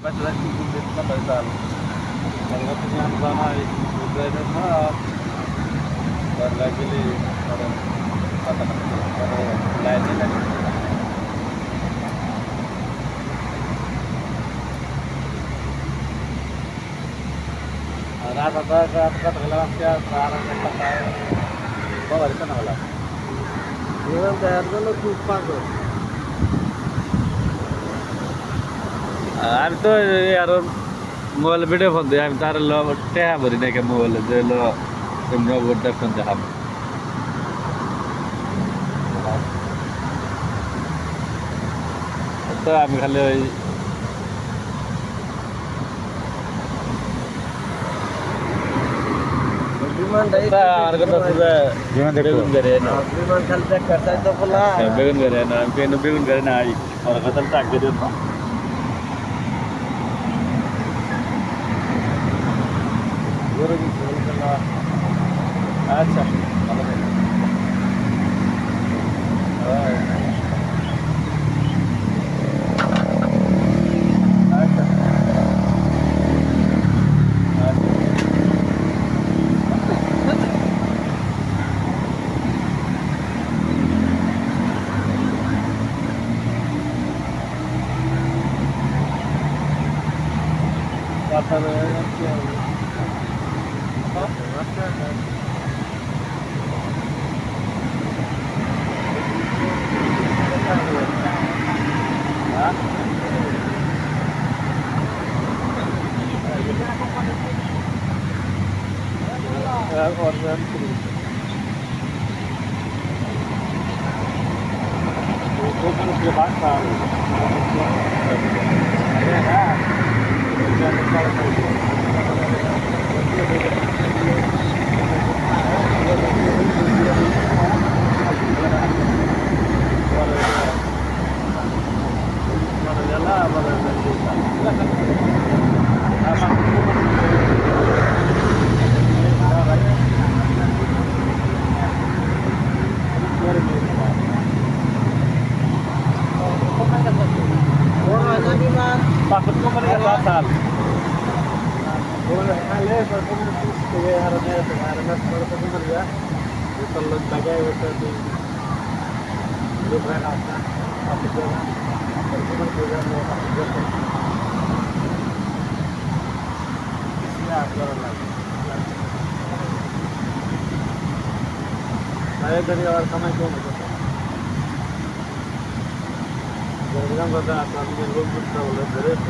Masalah itu kita tahu. Kalau punya anak itu ada mah, baru lagi ni ada ada lain lagi. Rata-rata terlalu siap, sekarang kita tahu. Bawa di sana malah. Dia bayar dulu tumpah tu. আমি তো আর mobile video phone দিই আমি তার টেহা ভরি নাকি মোবাইলে যে এমনি ওটা ফোন দেখাম তো আমি খালি ওই আমার কথা হচ্ছে বেগুন গাড়ি না বেগুন গাড়ি না আমি কেন বেগুন গাড়ি নাই আমার কথা চাকরি দিন না আচ্ছা ভালো থাকবেন আচ্ছা Pasok ko man yung kasal. Wala kale sa kung sige harana para sa kumariya. Ito lang tagay ito di. Libre na sa kapitol. Pagkuman ko yan mo kapitol. Siya agora lang. Saya dari awal kamay ko mo. Jangan kata kami belum betul betul beres,